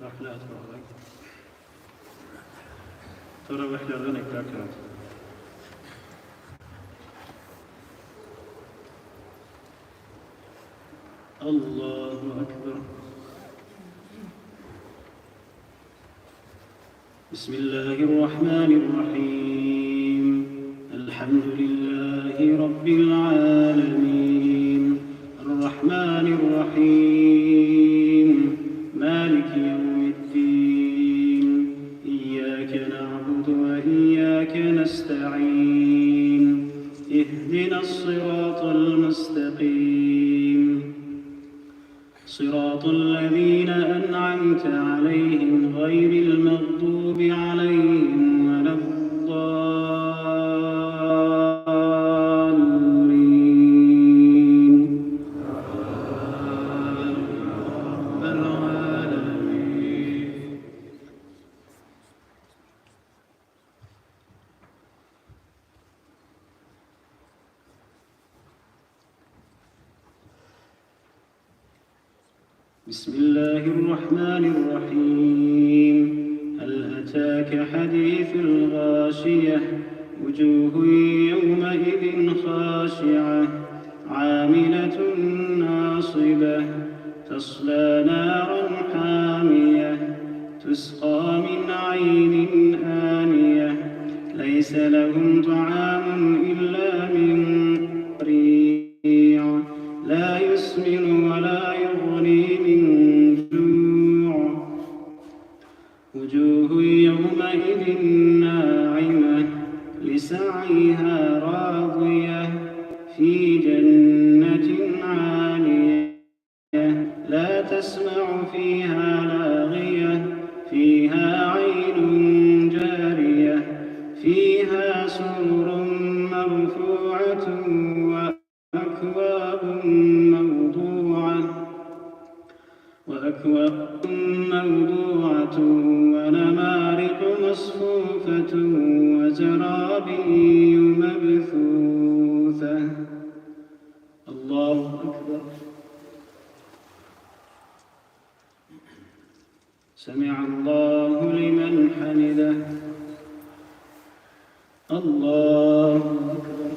رحلات بعضك ترى وحدة كاكات الله أكبر. بسم الله الرحمن الرحيم. الحمد لله رب العالمين الرحمن الرحيم مالك يوم الدين إياك نعبد وإياك نستعين اهدنا الصراط المستقيم صراط الذين أنعمت عليهم غير المغضوب عليهم ولا الضالين رب العالمين. بسم الله الرحمن الرحيم. هل أتاك حديث الغاشية وجوه يومئذ خاشعة عاملة ناصبة تصلى نارا حامية تسقى من عين آنية ليس لهم طعام إلا من ضريع لا يسمن ولا يغني من جوع وجوه يومئذ ناعمة لسعيها راضية في جنة عالية لا تسمع فيها لاغية فيها عين جارية فيها سرر مرفوعة وأكواب موضوعة ونمارق مصفوفة وزرابي مبثوثة. الله أكبر. سمع الله لمن حمده. الله أكبر.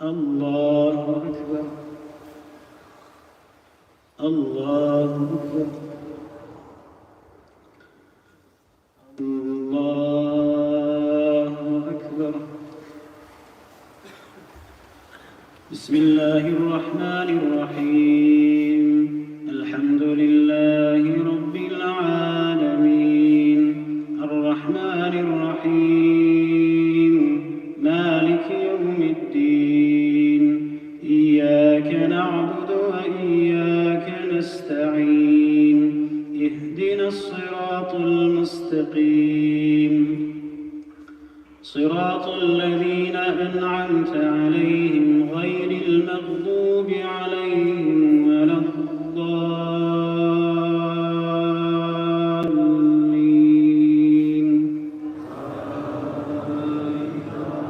الله أكبر. الله أكبر. الله أكبر. بسم الله الرحمن الرحيم. الحمد لله رب العالمين الرحمن الرحيم مالك يوم الدين إياك نعبد وإياك نستعين اهدنا الصراط المستقيم صراط الذين أنعمت عليهم غير المغضوب عليهم ولا الضالين.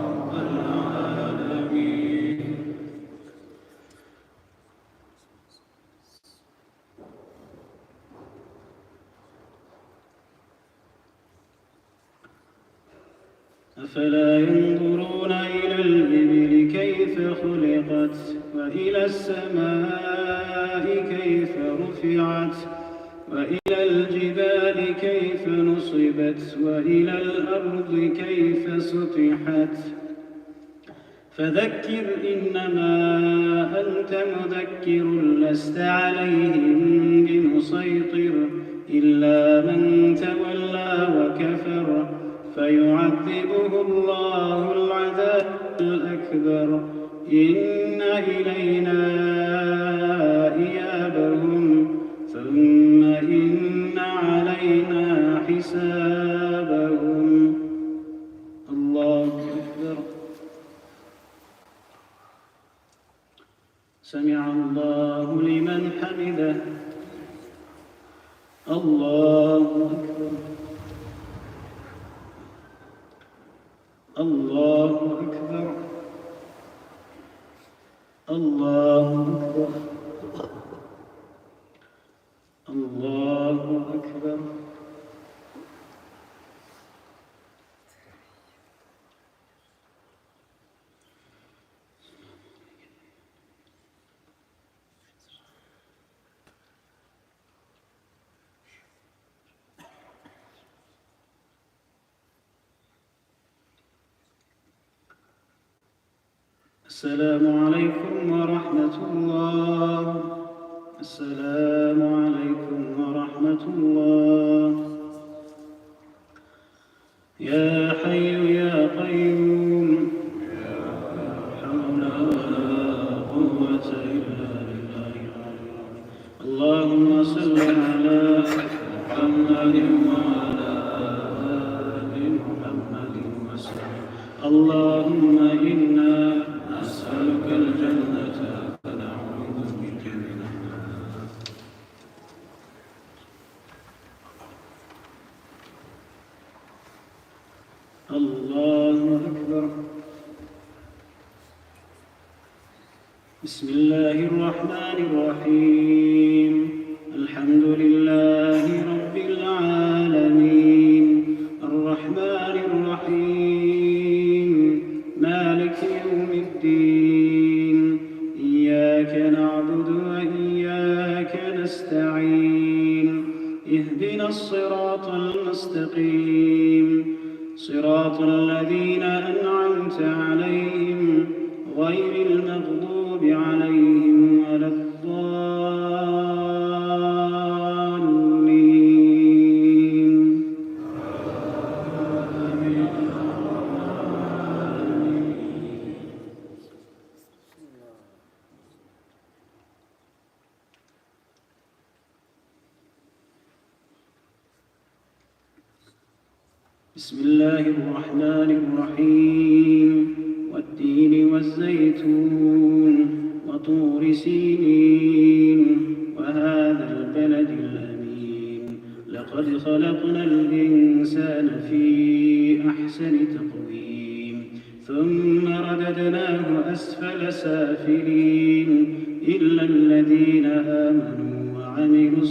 رب العالمين. أفلا ينظرون إلى الإبل كيف خلقت وإلى السماء كيف رفعت وإلى الجبال كيف نصبت وإلى الأرض كيف سطحت فذكر إنما أنت مذكر لست عليهم بمسيطر إلا من تولى وكفر فيعذبه الله العذاب الأكبر إن إلينا إيابهم ثم إن علينا حسابهم. الله أكبر. سمع الله لمن حمده. الله أكبر. الله أكبر. الله أكبر. السلام عليكم ورحمة الله. السلام عليكم ورحمة الله. يا حي يا قيوم، لا حول ولا قوة إلا بالله العلي العظيم. اللهم صل على محمد وعلى آل محمد وسلم. اللهم إنا نسألك الجنة ونعوذ بك من النار. الله أكبر. بسم الله الرحمن الرحيم. الحمد لله رب العالمين، الرحمن الرحيم، مالك يوم الدين. إياك نعبد وإياك نستعين. اهدنا الصراط المستقيم، صراط الذين أنعمت عليهم غير المغضوب عليهم ولا الضالين. بسم الله الرحمن الرحيم. والتين والزيتون وطور سينين وهذا البلد الأمين. لقد خلقنا الإنسان في أحسن تقويم، ثم رددناه أسفل سافلين. إلا الذين آمنوا وعملوا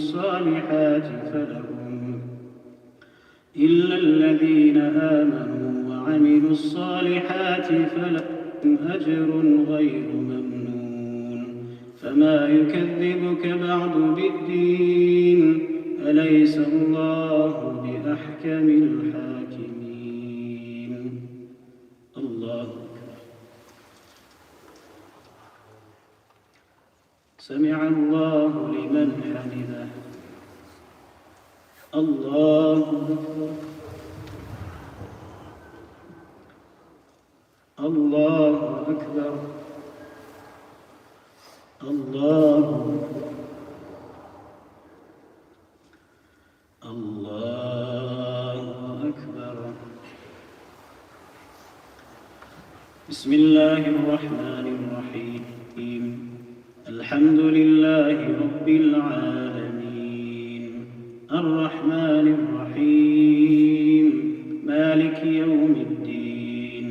الصالحات فلهم أجر غير ممنون. فما يكذبك بعد بالدين، أليس الله بأحكم الحاكمين. الله أكبر. سمع الله لمن حمده. الله أكبر. الله أكبر. الله أكبر. الله أكبر. بسم الله الرحمن الرحيم. الحمد لله رب العالمين، الرحمن الرحيم، مالك يوم الدين.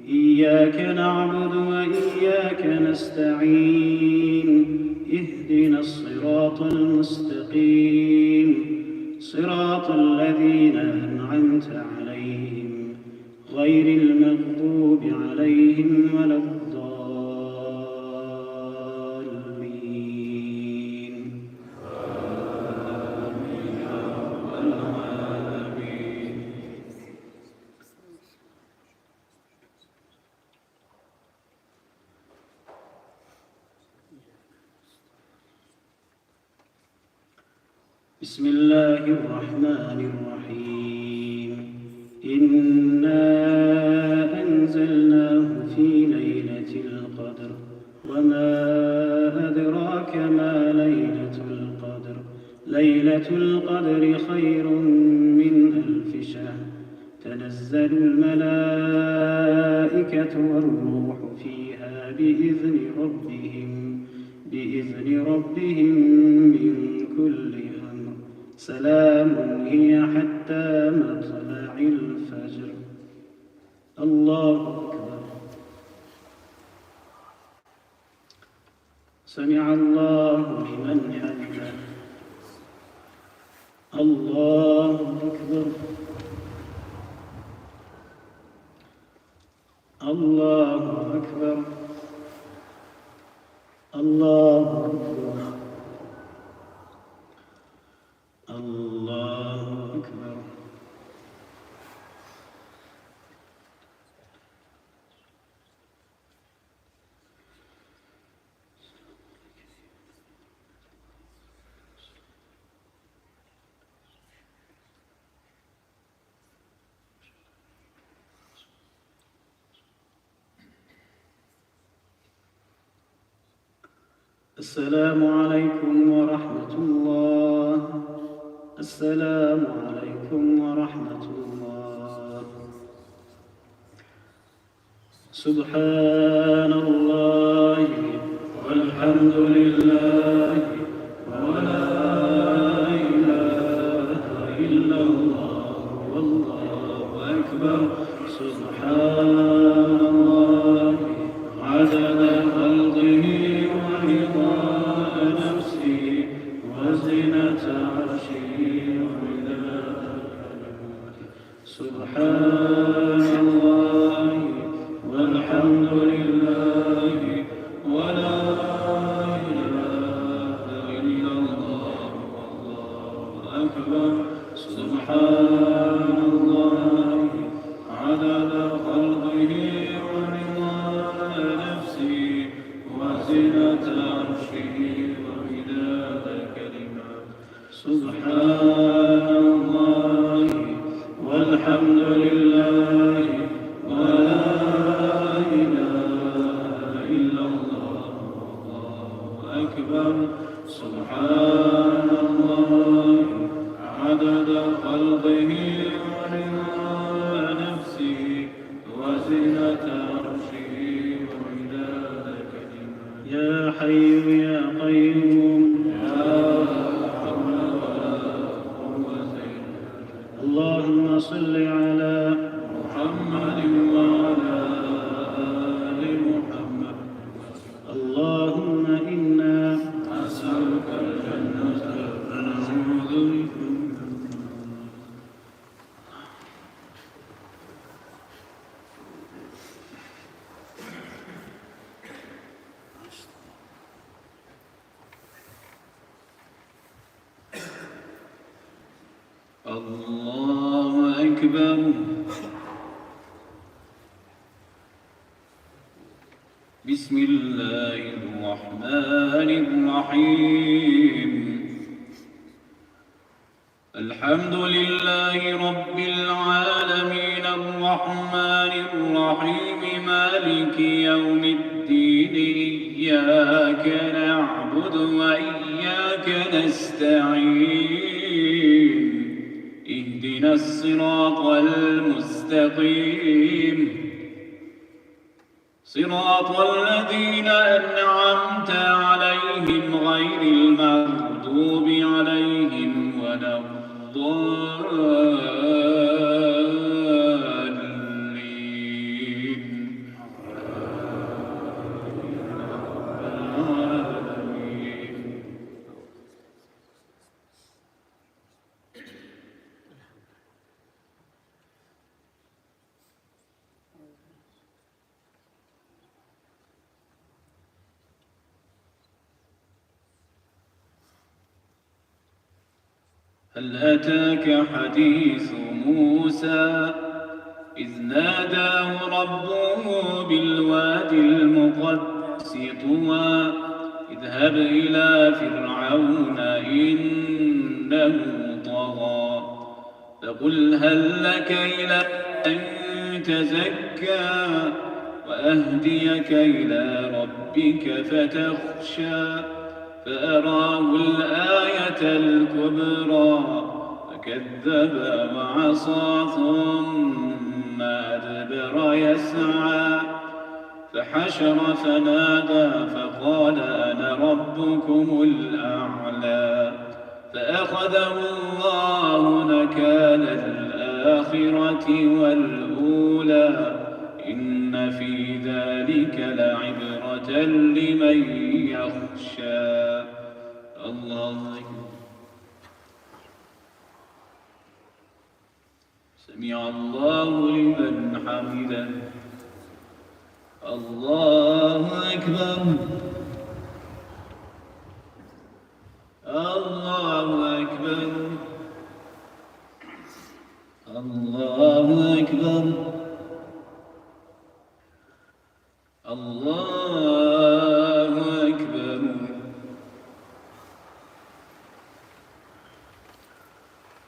إياك نعبد وإياك نستعين. اهدنا الصراط المستقيم، صراط الذين أنعمت عليهم غير المغضوب عليهم ولا الضالين. بسم الله الرحمن الرحيم. إنا أنزلناه في ليلة القدر، وما أدراك ما ليلة القدر. ليلة القدر خير من 1000 شهر. تنزل الملائكة والروح فيها بإذن ربهم من كل أمر. سلام هي حتى مطلع الفجر. الله أكبر. سمع الله لمن حمده. الله أكبر. الله أكبر. الله أكبر. الله أكبر. السلام عليكم ورحمة الله. السلام عليكم ورحمة الله. سبحان الله والحمد لله ولا إله إلا الله والله أكبر. سبحان الله عدد خلقه ورضاء نفسه وزنة عرشه ومداد كلماته. سبحان الله والحمد لله ولا إله إلا الله والله أكبر. سبحان الله عدد خلقه ورضاء نفسه وزنة عرشه ومداد كلماته. سبحان الله والحمد لله ولا إله إلا الله والله أكبر. سبحان الله عدد خلقه ورضاء نفسه وزنة عرشه ومداد كلماته. يا حي يا قيوم لا حول ولا قوة إلا بالله. اللهم صل على محمد وعلى آل محمد. اللهم إنا نسألك الجنة ونعوذ بك من النار. الله أكبر. بسم الله الرحمن الرحيم. الحمد لله رب العالمين الرحمن الرحيم مالك يوم الدين. إياك نعبد وإياك نستعين. اهدنا الصراط المستقيم صراط الذين أنعمت عليهم غير المغضوب عليهم ولا الضالين. هل أتاك حديث موسى إذ ناداه ربه بالوادي المقدس طوى اذهب إلى فرعون إنه طغى فقل هل لك إلى أن تزكى وأهديك إلى ربك فتخشى فأراه الآية الكبرى فكذب وعصى ثم أدبر يسعى فحشر فنادى فقال أنا ربكم الأعلى فأخذه الله نكال الآخرة والأولى إن في ذلك لعبرة لمن يخشى. الله أكبر. سمع الله لمن حمده. الله أكبر. الله أكبر. الله أكبر. الله أكبر.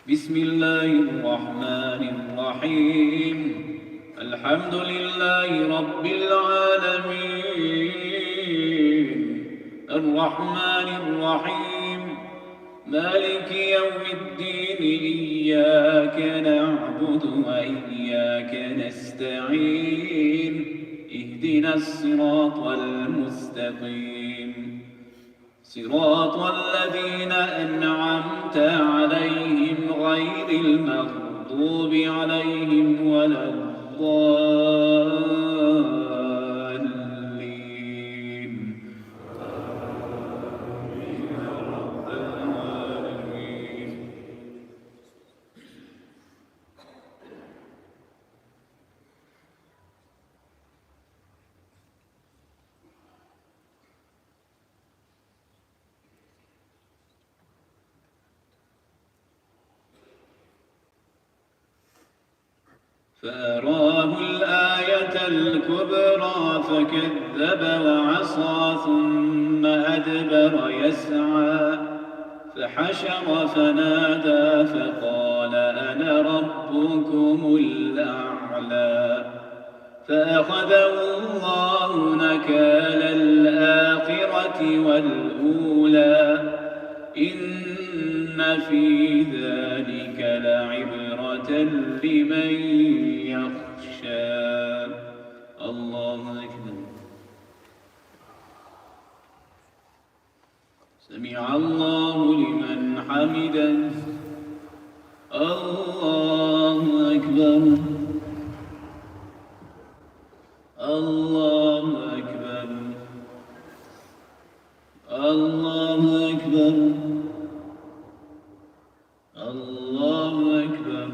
بسم الله الرحمن الرحيم. الحمد لله رب العالمين الرحمن الرحمن الرحيم مالك يوم الدين إياك نعبد وإياك نستعين اهدنا الصراط المستقيم صراط الذين أنعمت عليهم غير المغضوب عليهم ولا الضالين فأراه الآية الكبرى فكذب وعصى ثم أدبر يسعى فحشر فنادى فقال أنا ربكم الأعلى فأخذه الله نكال الآخرة والأولى إن في ذلك لعبرة لمن يخشى الله أكبر سمع الله لمن حمده الله أكبر الله أكبر الله أكبر الله أكبر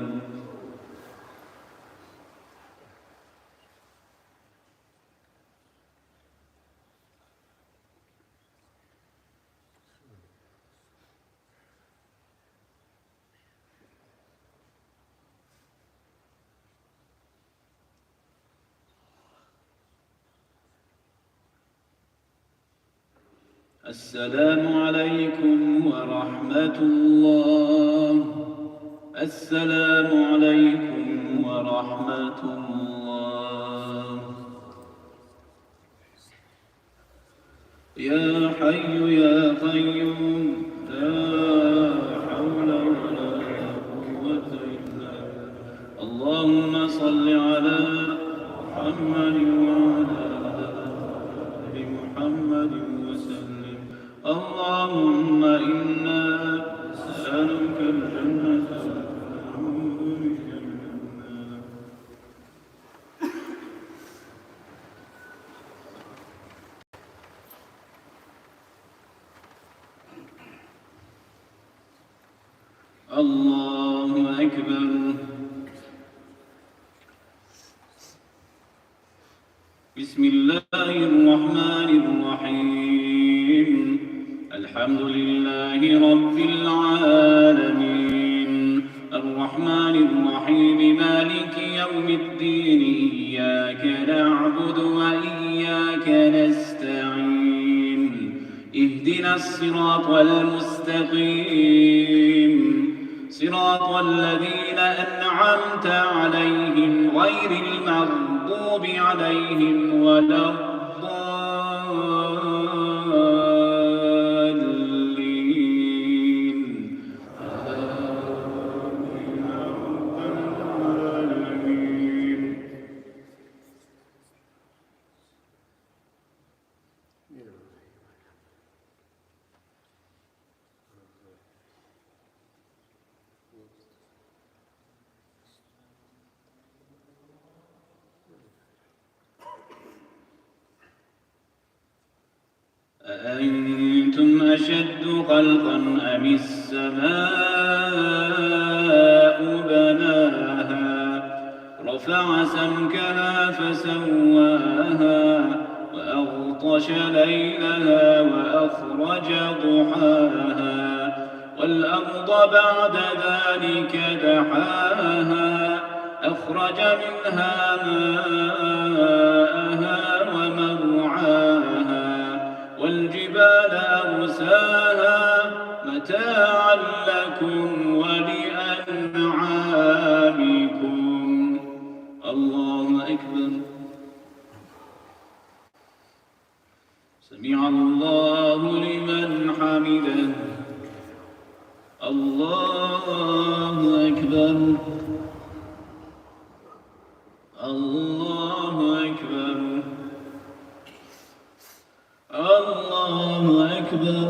السلام عليكم ورحمة الله السلام عليكم ورحمة الله يا حي يا قيوم لا حول ولا قوة إلا بالله اللهم صل على محمد وعلى آل محمد وسلم اللهم إنا نسألك الجنة ونعوذ بك من النار الله أكبر بسم الله الرحمن الرحيم الحمد لله رب العالمين الرحمن الرحيم مالك يوم الدين إياك نعبد وإياك نستعين اهدنا الصراط المستقيم صراط الذين أنعمت عليهم غير المغضوب عليهم ولا الضالين أأنتم أشد خلقا أم السماء بناها رفع سمكها فسواها وأغطش ليلها وأخرج ضحاها والأرض بعد ذلك دحاها أخرج منها ماءها ومرعاها والجبال أرساها متاعا لكم ولأنعامكم الله أكبر سمع الله لمن حمده. الله أكبر. الله أكبر. الله أكبر.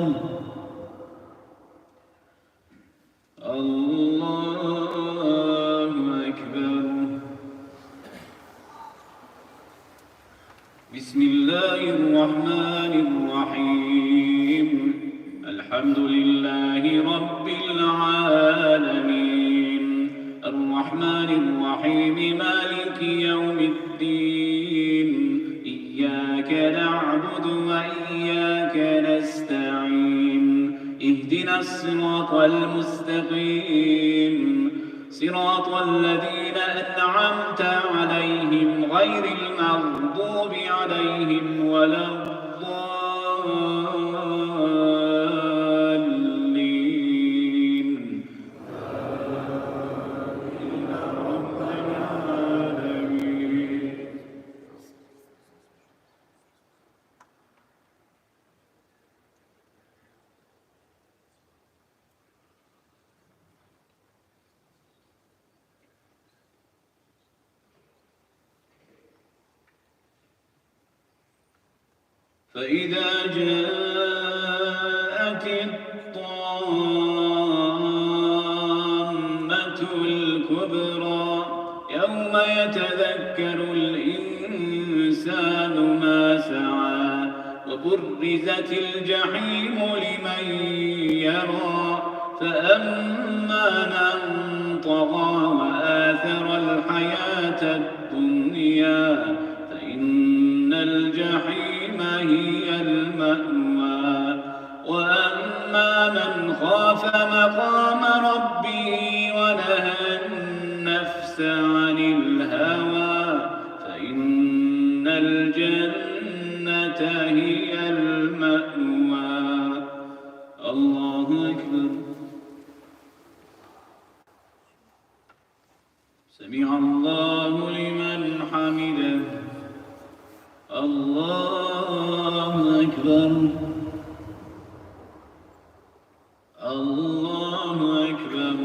الله أكبر. بسم الله الرحمن الرحيم. الحمد لله رب العالمين الرحمن الرحيم مالك يوم الدين إياك نعبد وإياك نستعين اهدنا الصراط المستقيم صراط الذين أنعمت عليهم غير المغضوب عليهم ولا الضالين. رب العالمين. فإذا جاءت الطامة الكبرى يوم يتذكر الإنسان ما سعى وبرزت الجحيم لمن يرى فأما من طغى وآثر الحياة الدنيا فإن الجحيم هي المأوى وأما من خاف مقام ربه ونهى النفس عن الهوى فإن الجنة هي المأوى. الله أكبر. سمع الله لمن حمده. الله أكبر. الله أكبر.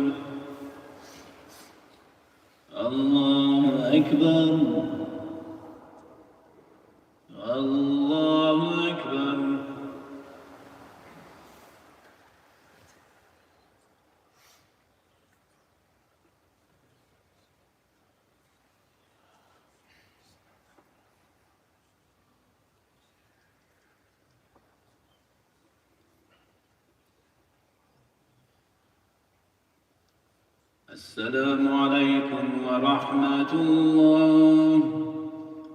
الله أكبر. الله أكبر. السلام عليكم ورحمة الله.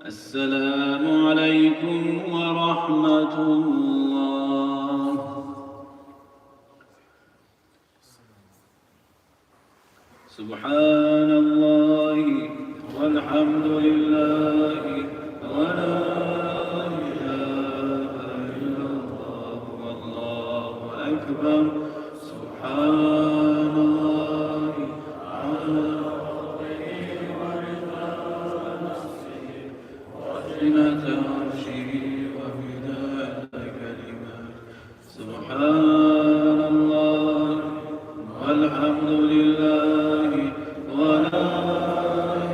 السلام عليكم ورحمة الله. سبحان الله والحمد لله ولا إله إلا الله والله أكبر. سبحان الله وزنة عرشه ومداد كلماته. سبحان الله والحمد لله ولا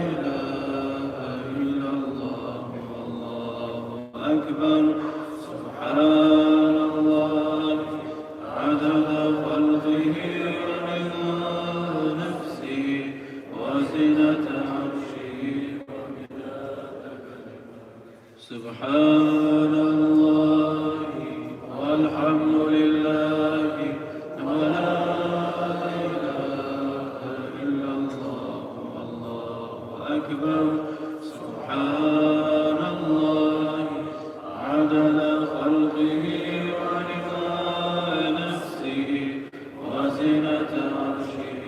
إله إلا الله والله أكبر. سبحان الله عدد خلقه ورضا نفسه وزنة عرشه ومداد كلماته. سبحان الله والحمد لله ولا إله إلا الله والله أكبر. سبحان الله عدد خلقه ورضا نفسه وزنة عرشه.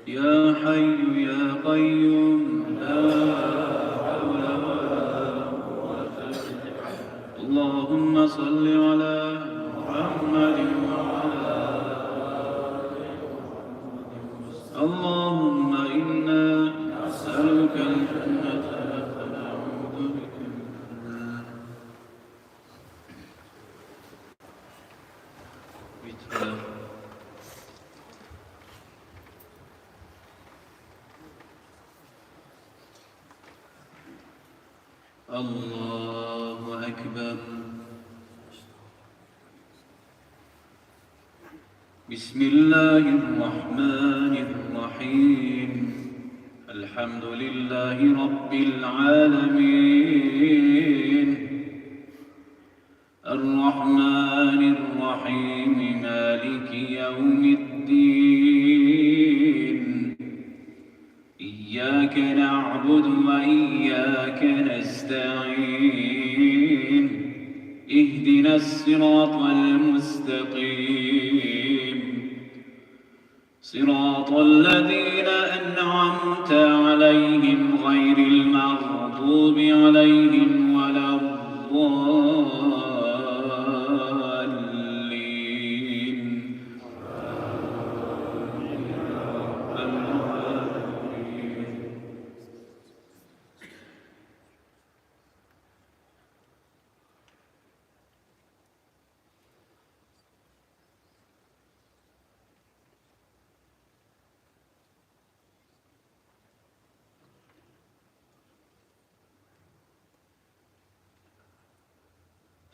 يا حي يا قيوم لا حول ولا قوة إلا بالله. اللهم صل على محمد وعلى اللهم إنا نسألك الجنة ونعوذ بك من النار. الله أكبر. بسم الله الرحمن الرحيم. الحمد لله رب العالمين، الرحمن الرحيم، مالك يوم الدين. إياك نعبد وإياك نستعين، اهدنا الصراط المستقيم، صراط الذين أنعمت عليهم غير المغضوب عليهم ولا الضالين.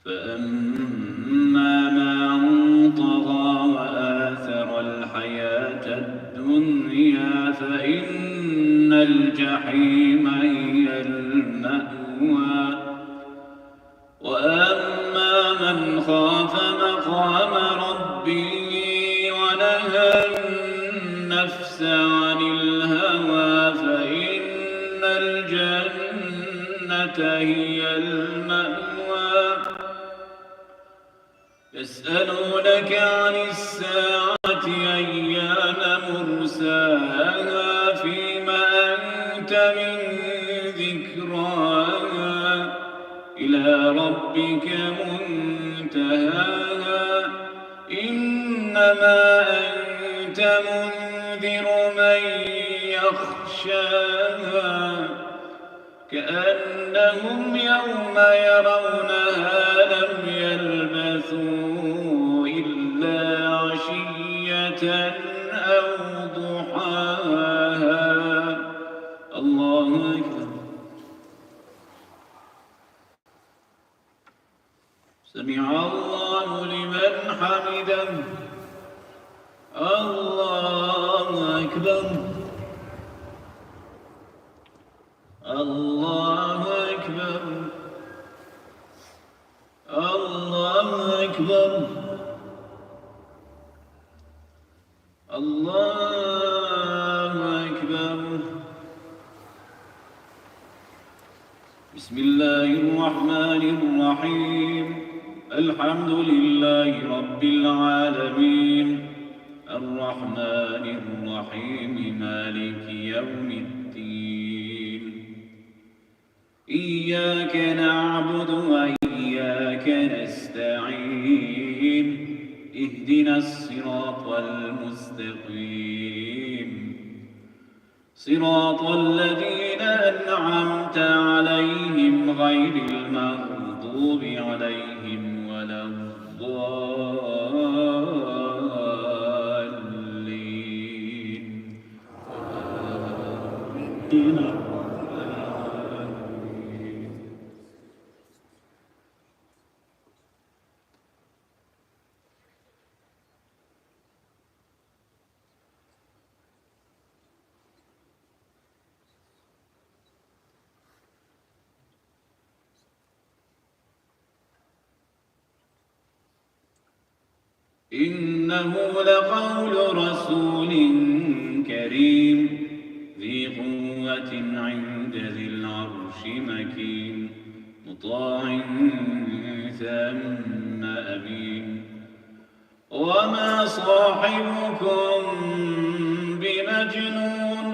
فأما من طغى وآثر الحياة الدنيا فإن الجحيم هي المأوى. وأما من خاف مقام ربه ونهى النفس عن الهوى فإن الجنة هي المأوى. يسألونك عن الساعة أيان مرساها، فيما أنت من ذكراها، إلى ربك منتهاها. إنما أنت منذر من يخشاها، كأنهم يوم يرونها لم يلبثوا إلا عشية أو ضحاها. الله أكبر. سمع الله لمن حمده. الله أكبر. الله أكبر. الله أكبر. الله أكبر. بسم الله الرحمن الرحيم. الحمد لله رب العالمين، الرحمن الرحيم، مالك يوم الدين. إياك نعبد وإياك نستعين، اهدنا الصراط المستقيم، صراط الذين أنعمت عليهم غير المغضوب عليهم ولا الضالين. إنه لقول رسول كريم ذي قوة عند ذي العرش مكين، مطاع ثم أمين. وما صاحبكم بمجنون،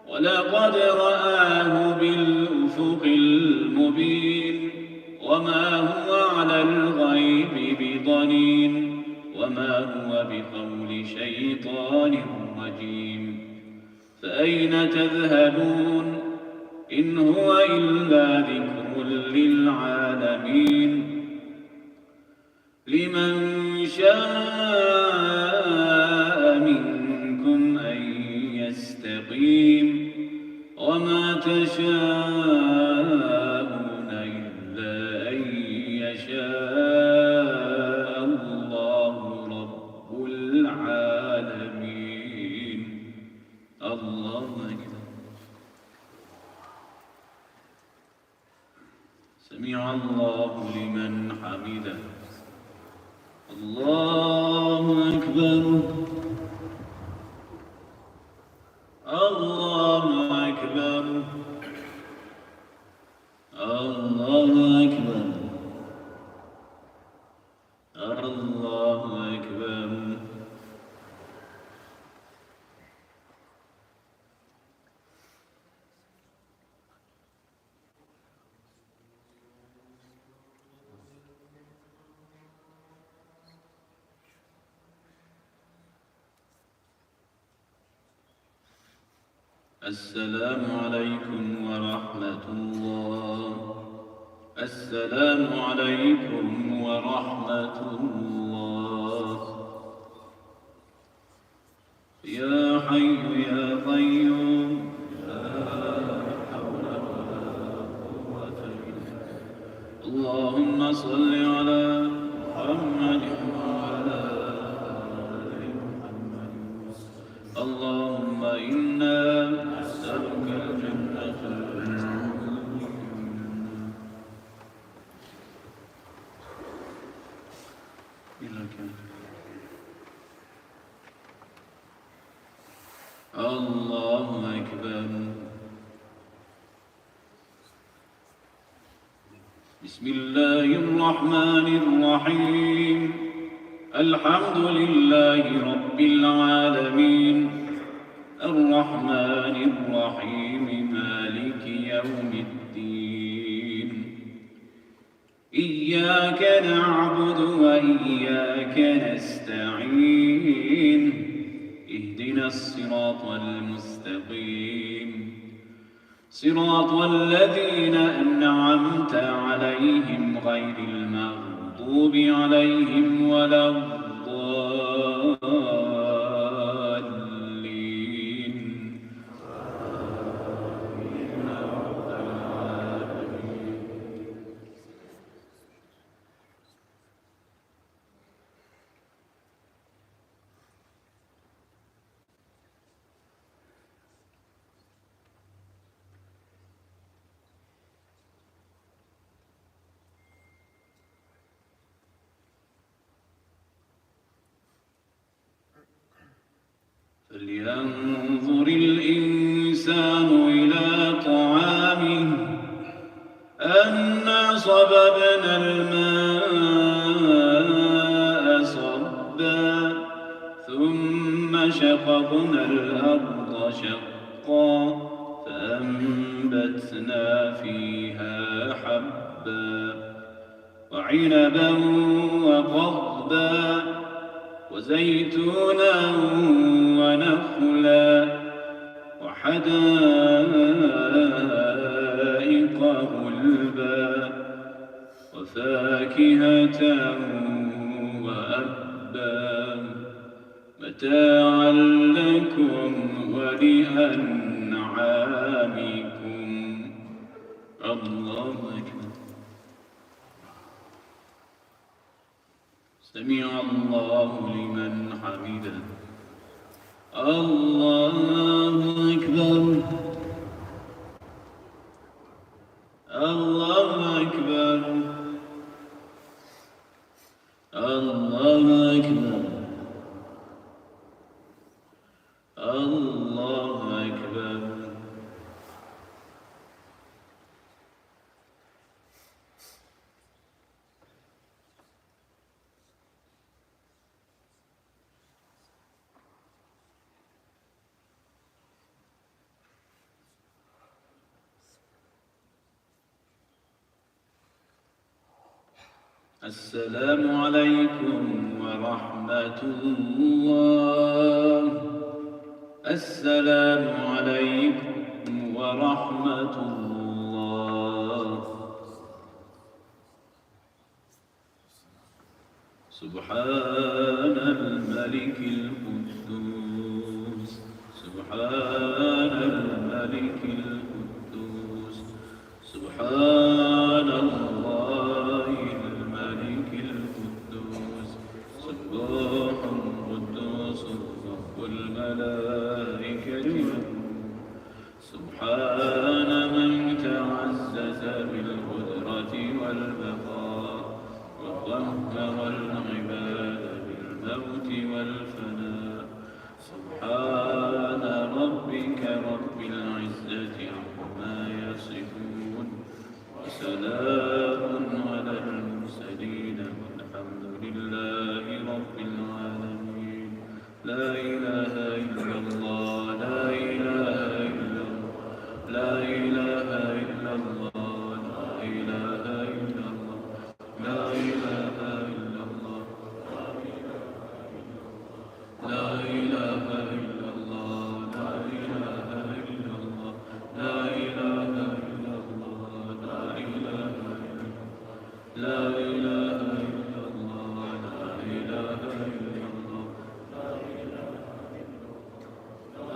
ولقد رآه بالأفق المبين. وما هو على الغيب بضنين، وما هو بقول شيطان رجيم. فأين تذهبون؟ إن هو إلا ذكر للعالمين. لمن شاء منكم أن يستقيم، وما تشاءون شاء الله رب العالمين. الله أكبر. سمع الله لمن حمده. الله أكبر. الله أكبر. الله أكبر. الله أكبر. السلام عليكم ورحمة الله. السلام عليكم ورحمة الله. يا حي يا قيوم لا حول ولا قوة إلا بالله. اللهم صل على محمد وعلى آل محمد. اللهم إنا نسألك الجنة الله أكبر. بسم الله الرحمن الرحيم. الحمد لله رب العالمين الرحمن الرحيم مالك يوم الدين. إياك نعبد وإياك نستعين. اهدنا الصراط المستقيم صراط الذين أنعمت عليهم غير المغضوب عليهم ولا الضالين. فلينظر الإنسان إلى طعامه أنا صببنا الماء صبا ثم شققنا الأرض شقا فأنبتنا فيها حبا وعنبا وقضبا وزيتونا ونخلا وحدائق غلبا وفاكهة وأبا متاعا لكم ولأنعامكم. الله أكبر. سمع الله لمن حمده. الله أكبر. الله أكبر. الله أكبر. الله أكبر. السلام عليكم ورحمة الله. السلام عليكم ورحمة الله. سبحان الملك القدوس. سبحان الملك القدوس. سبحان الله والبقاء، وقهر العباد بالموت والفناء. سبحان ربك رب العزة عما يصفون، وسلام على المرسلين، والحمد لله رب العالمين. لا إله إلا الله، لا إله إلا الله، لا إله إلا الله، لا إله إلا الله، لا إله إلا الله، لا إله إلا الله، لا إله إلا الله، لا إله إلا الله، لا إله إلا الله، لا إله إلا الله، لا إله إلا الله،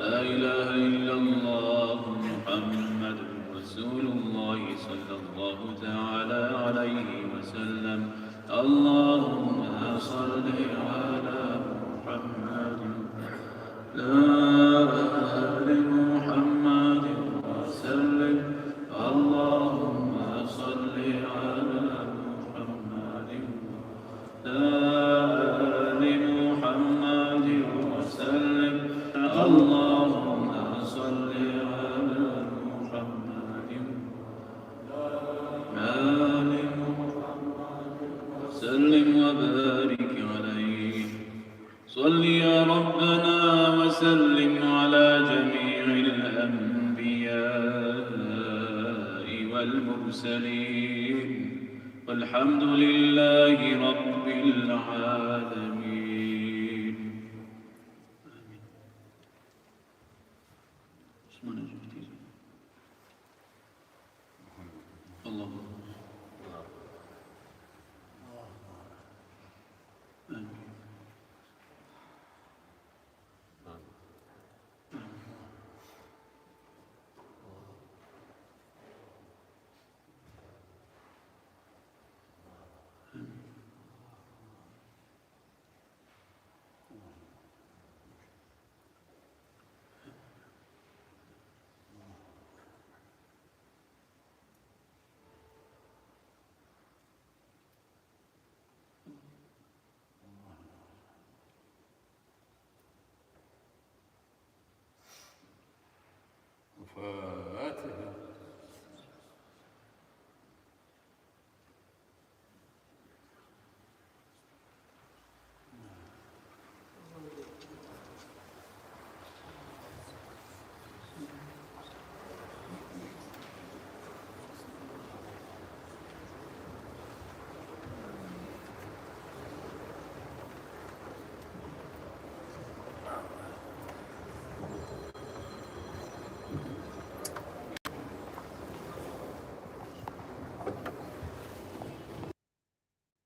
لا إله إلا الله، محمد رسول الله صلى الله تعالى عليه وسلم. اللهم صل على محمد، لا آل محمد وسلم. اللهم صل على محمد، لا آل محمد وسلم. اللهم صل على محمد، آل محمد وسلم وبارك عليه. صل يا ربنا وسلم على جميع الأنبياء والمرسلين، والحمد لله رب العالمين.